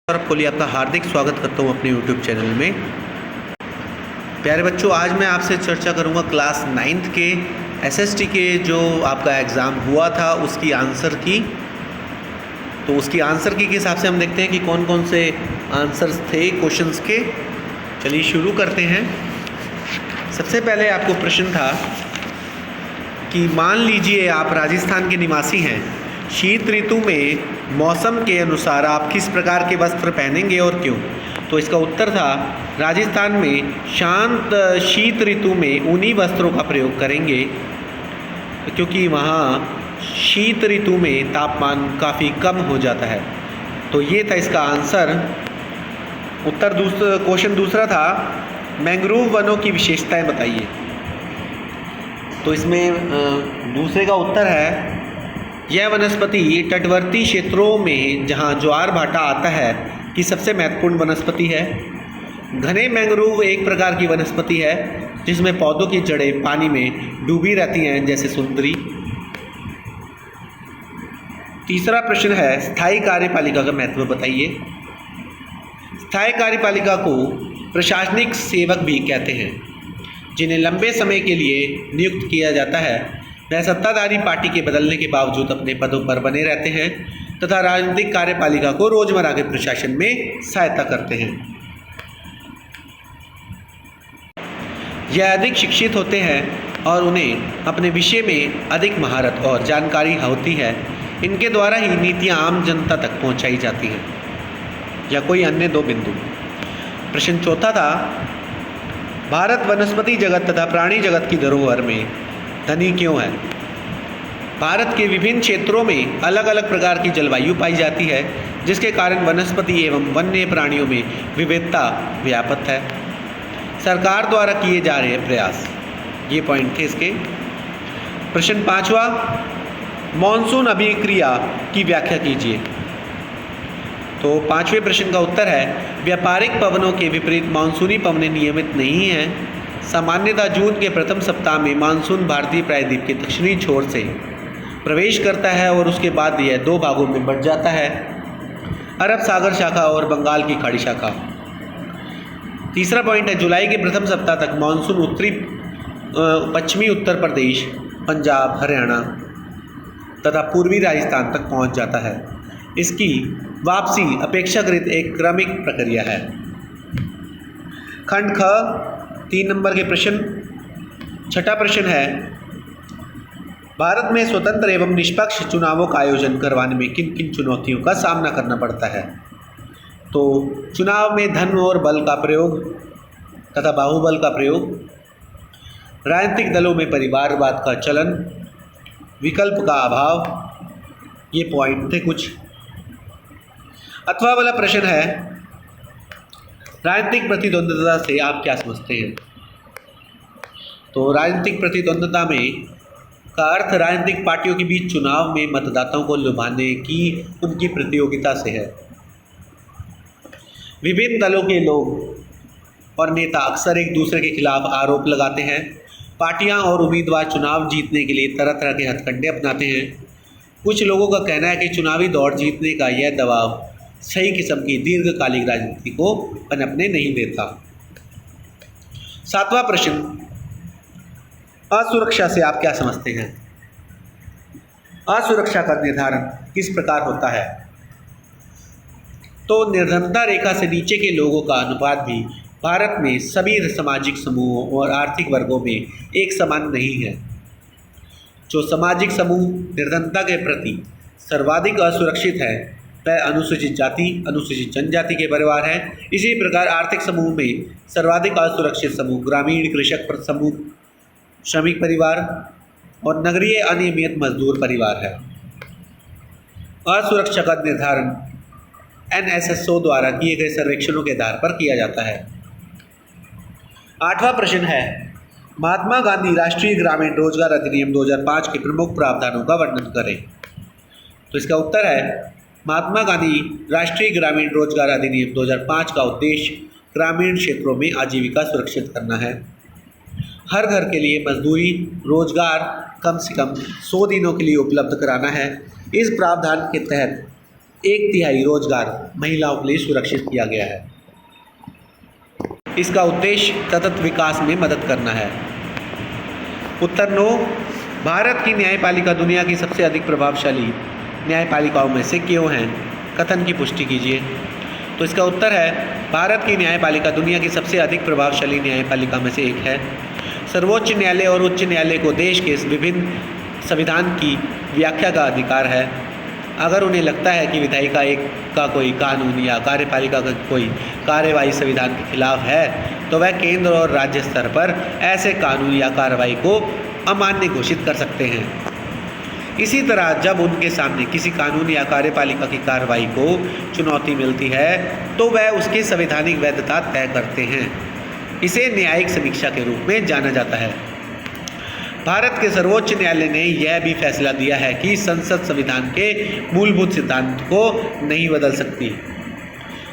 सौरभ कोहली आपका हार्दिक स्वागत करता हूँ अपने YouTube चैनल में। प्यारे बच्चों, आज मैं आपसे चर्चा करूँगा क्लास 9th के SST के जो आपका एग्ज़ाम हुआ था उसकी आंसर की। तो उसकी आंसर की के हिसाब से हम देखते हैं कि कौन कौन से आंसर्स थे क्वेश्चंस के। चलिए शुरू करते हैं। सबसे पहले आपको प्रश्न था कि मान लीजिए आप राजस्थान के निवासी हैं। शीत ऋतु में मौसम के अनुसार आप किस प्रकार के वस्त्र पहनेंगे और क्यों? तो इसका उत्तर था राजस्थान में शांत शीत ऋतु में ऊनी वस्त्रों का प्रयोग करेंगे, क्योंकि वहाँ शीत ऋतु में तापमान काफ़ी कम हो जाता है। तो ये था इसका आंसर। क्वेश्चन दूसरा था मैंग्रोव वनों की विशेषताएं बताइए। तो इसमें दूसरे का उत्तर है यह वनस्पति तटवर्ती क्षेत्रों में जहां ज्वार भाटा आता है की सबसे महत्वपूर्ण वनस्पति है। घने मैंग्रोव एक प्रकार की वनस्पति है जिसमें पौधों की जड़ें पानी में डूबी रहती हैं, जैसे सुंदरी। तीसरा प्रश्न है स्थायी कार्यपालिका का महत्व बताइए। स्थायी कार्यपालिका को प्रशासनिक सेवक भी कहते हैं, जिन्हें लंबे समय के लिए नियुक्त किया जाता है। वह सत्ताधारी पार्टी के बदलने के बावजूद अपने पदों पर बने रहते हैं तथा राजनीतिक कार्यपालिका को रोजमर्रा के प्रशासन में सहायता करते हैं। यह अधिक शिक्षित होते हैं और उन्हें अपने विषय में अधिक महारत और जानकारी होती है। इनके द्वारा ही नीतियां आम जनता तक पहुंचाई जाती हैं। या कोई अन्य दो बिंदु। प्रश्न चौथा था भारत वनस्पति जगत तथा प्राणी जगत की धरोहर में धनी क्यों है? भारत के विभिन्न क्षेत्रों में अलग अलग प्रकार की जलवायु पाई जाती है, जिसके कारण वनस्पति एवं वन्य प्राणियों में विविधता व्याप्त है। सरकार द्वारा किए जा रहे प्रयास, ये पॉइंट थे इसके। प्रश्न पांचवा मॉनसून अभिक्रिया की व्याख्या कीजिए। तो पांचवें प्रश्न का उत्तर है व्यापारिक पवनों के विपरीत मानसूनी पवनें नियमित नहीं हैं। सामान्यतः जून के प्रथम सप्ताह में मानसून भारतीय प्रायद्वीप के दक्षिणी छोर से प्रवेश करता है और उसके बाद यह दो भागों में बढ़ जाता है, अरब सागर शाखा और बंगाल की खाड़ी शाखा। तीसरा पॉइंट है जुलाई के प्रथम सप्ताह तक मानसून पश्चिमी उत्तर प्रदेश, पंजाब, हरियाणा तथा पूर्वी राजस्थान तक पहुंच जाता है। इसकी वापसी अपेक्षाकृत एक क्रमिक प्रक्रिया है। खंड ख 3 नंबर के प्रश्न। छठा प्रश्न है भारत में स्वतंत्र एवं निष्पक्ष चुनावों का आयोजन करवाने में किन किन चुनौतियों का सामना करना पड़ता है? तो चुनाव में धन और बल का प्रयोग तथा बाहुबल का प्रयोग, राजनीतिक दलों में परिवारवाद का चलन, विकल्प का अभाव, ये पॉइंट थे कुछ। अथवा वाला प्रश्न है राजनीतिक प्रतिद्वंद्विता से आप क्या समझते हैं? तो राजनीतिक प्रतिद्वंद्विता में का अर्थ राजनीतिक पार्टियों के बीच चुनाव में मतदाताओं को लुभाने की उनकी प्रतियोगिता से है। विभिन्न दलों के लोग और नेता अक्सर एक दूसरे के खिलाफ आरोप लगाते हैं। पार्टियां और उम्मीदवार चुनाव जीतने के लिए तरह तरह के हथकंडे अपनाते हैं। कुछ लोगों का कहना है कि चुनावी दौड़ जीतने का यह दबाव सही किस्म की दीर्घकालिक राजनीति को पनपने नहीं देता। सातवां प्रश्न असुरक्षा से आप क्या समझते हैं? असुरक्षा का निर्धारण किस प्रकार होता है? तो निर्धनता रेखा से नीचे के लोगों का अनुपात भी भारत में सभी सामाजिक समूहों और आर्थिक वर्गों में एक समान नहीं है। जो सामाजिक समूह निर्धनता के प्रति सर्वाधिक असुरक्षित है वह अनुसूचित जाति, अनुसूचित जनजाति के परिवार हैं। इसी प्रकार आर्थिक समूह में सर्वाधिक असुरक्षित समूह ग्रामीण कृषक समूह, श्रमिक परिवार और नगरीय अनियमित मजदूर परिवार है। असुरक्षा का निर्धारण NSSO द्वारा किए गए सर्वेक्षणों के आधार पर किया जाता है। आठवां प्रश्न है महात्मा गांधी राष्ट्रीय ग्रामीण रोजगार अधिनियम 2005 के प्रमुख प्रावधानों का वर्णन करें। तो इसका उत्तर है महात्मा गांधी राष्ट्रीय ग्रामीण रोजगार अधिनियम 2005 का उद्देश्य ग्रामीण क्षेत्रों में आजीविका सुरक्षित करना है। हर घर के लिए मजदूरी रोजगार कम से कम 100 दिनों के लिए उपलब्ध कराना है। इस प्रावधान के तहत 1/3 रोजगार महिलाओं के लिए सुरक्षित किया गया है। इसका उद्देश्य सतत विकास में मदद करना है। उत्तर 9, भारत की न्यायपालिका दुनिया की सबसे अधिक प्रभावशाली न्यायपालिकाओं में से क्यों है? कथन की पुष्टि कीजिए। तो इसका उत्तर है, भारत की न्यायपालिका दुनिया की सबसे अधिक प्रभावशाली न्यायपालिका में से एक है। सर्वोच्च न्यायालय और उच्च न्यायालय को देश के विभिन्न संविधान की व्याख्या का अधिकार है। अगर उन्हें लगता है कि विधायिका का कोई कानून या कार्यपालिका का कोई कार्यवाही संविधान के खिलाफ है, तो वह केंद्र और राज्य स्तर पर ऐसे कानून या कार्रवाई को अमान्य घोषित कर सकते हैं। इसी तरह जब उनके सामने किसी कानून या कार्यपालिका की कार्रवाई को चुनौती मिलती है, तो वह उसकी संवैधानिक वैधता तय करते हैं। इसे न्यायिक समीक्षा के रूप में जाना जाता है। भारत के सर्वोच्च न्यायालय ने यह भी फैसला दिया है कि संसद संविधान के मूलभूत सिद्धांत को नहीं बदल सकती।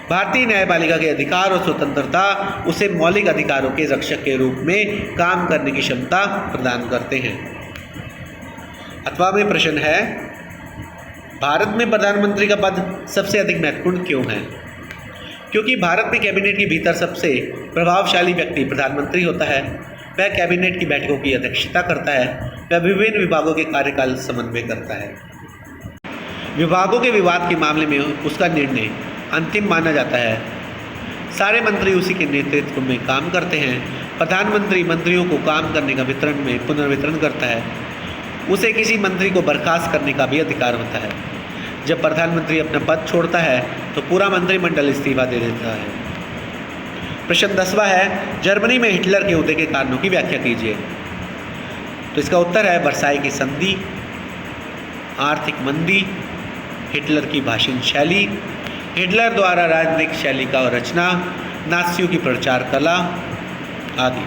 भारतीय न्यायपालिका के अधिकार और स्वतंत्रता उसे मौलिक अधिकारों के रक्षक के रूप में काम करने की क्षमता प्रदान करते हैं। अथवा में प्रश्न है, भारत में प्रधानमंत्री का पद सबसे अधिक महत्वपूर्ण क्यों है? क्योंकि भारत में कैबिनेट के भीतर सबसे प्रभावशाली व्यक्ति प्रधानमंत्री होता है। वह कैबिनेट की बैठकों की अध्यक्षता करता है। वह विभिन्न विभागों के कार्यकाल समन्वय करता है। विभागों के विवाद के मामले में उसका निर्णय अंतिम माना जाता है। सारे मंत्री उसी के नेतृत्व में काम करते हैं। प्रधानमंत्री मंत्रियों को काम करने का वितरण में पुनर्वितरण करता है। उसे किसी मंत्री को बर्खास्त करने का भी अधिकार होता है। जब प्रधानमंत्री अपना पद छोड़ता है तो पूरा मंत्रिमंडल इस्तीफा दे देता है। प्रश्न 10वां है, जर्मनी में हिटलर के उदय के कारणों की व्याख्या कीजिए। तो इसका उत्तर है, वर्साई की संधि, आर्थिक मंदी, हिटलर की भाषण शैली, हिटलर द्वारा राजनीतिक शैली का रचना, नात्सियों की प्रचार कला आदि।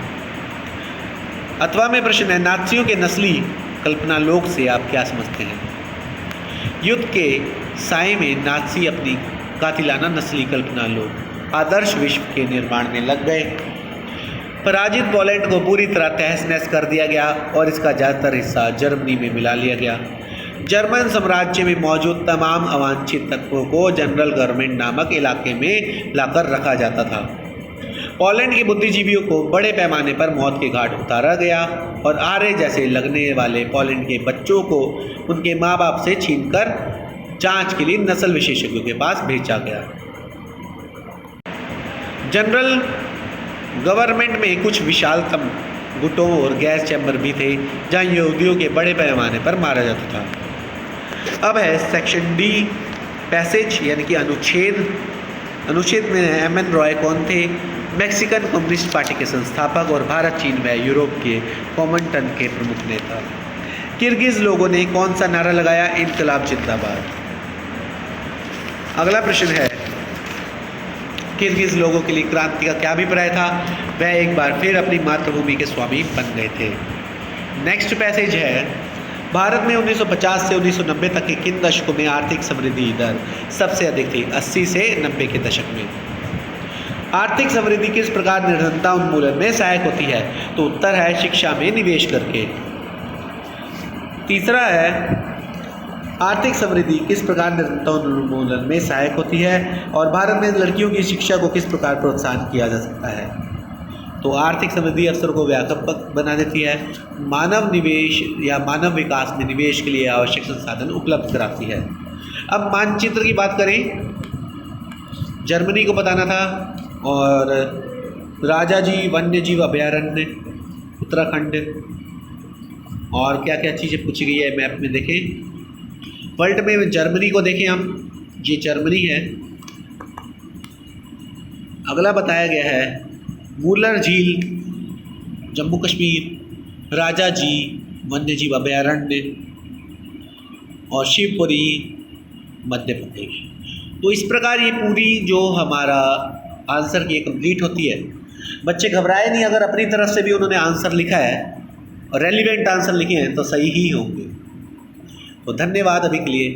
अथवा में प्रश्न है, नात्सियों के नस्ली कल्पना लोक से आप क्या समझते हैं? युद्ध के साए में नात्सी अपनी कातिलाना नस्ली कल्पना लोक आदर्श विश्व के निर्माण में लग गए। पराजित पोलैंड को पूरी तरह तहस नहस कर दिया गया और इसका ज़्यादातर हिस्सा जर्मनी में मिला लिया गया। जर्मन साम्राज्य में मौजूद तमाम अवांछित तत्वों को जनरल गवर्नमेंट नामक इलाके में लाकर रखा जाता था। पोलैंड के बुद्धिजीवियों को बड़े पैमाने पर मौत के घाट उतारा गया और आर्य जैसे लगने वाले पोलैंड के बच्चों को उनके माँ बाप से छीनकर जांच के लिए नस्ल विशेषज्ञों के पास भेजा गया। जनरल गवर्नमेंट में कुछ विशालतम गुटों और गैस चैम्बर भी थे जहां यहूदियों के बड़े पैमाने पर मारा जाता था। अब है सेक्शन डी, पैसेज यानी कि अनुच्छेद। अनुच्छेद में एम.एन. रॉय कौन थे? मैक्सिकन कम्युनिस्ट पार्टी के संस्थापक और भारत, चीन व यूरोप के कॉमनटन के प्रमुख नेता। किर्गिज लोगों ने कौन सा नारा लगाया? इनकलाब जिंदाबाद। अगला प्रश्न है, किर्गिज लोगों के लिए क्रांति का क्या अभिप्राय था? वह एक बार फिर अपनी मातृभूमि के स्वामी बन गए थे। नेक्स्ट पैसेज है, भारत में 1950 से 1990 तक के किन दशकों में आर्थिक समृद्धि दर सबसे अधिक थी? 80 से 90 के दशक में। आर्थिक समृद्धि किस प्रकार निर्धनता उन्मूलन में सहायक होती है? तो उत्तर है, शिक्षा में निवेश करके। तीसरा है, आर्थिक समृद्धि किस प्रकार निर्धनता उन्मूलन में सहायक होती है और भारत में लड़कियों की शिक्षा को किस प्रकार प्रोत्साहन किया जा सकता है? तो आर्थिक समृद्धि अवसरों को व्यापक बना देती है, मानव निवेश या मानव विकास में निवेश के लिए आवश्यक संसाधन उपलब्ध कराती है। अब मानचित्र की बात करें, जर्मनी को बताना था और राजाजी वन्यजीव अभयारण्य उत्तराखंड और क्या क्या चीज़ें पूछी गई है मैप में देखें। वर्ल्ड में जर्मनी को देखें हम, ये जर्मनी है। अगला बताया गया है वूलर झील जम्मू कश्मीर, राजाजी वन्यजीव अभयारण्य और शिवपुरी मध्य प्रदेश। तो इस प्रकार ये पूरी जो हमारा आंसर की कंप्लीट होती है। बच्चे घबराए नहीं, अगर अपनी तरफ से भी उन्होंने आंसर लिखा है और रेलिवेंट आंसर लिखे हैं तो सही ही होंगे। तो धन्यवाद अभी के लिए।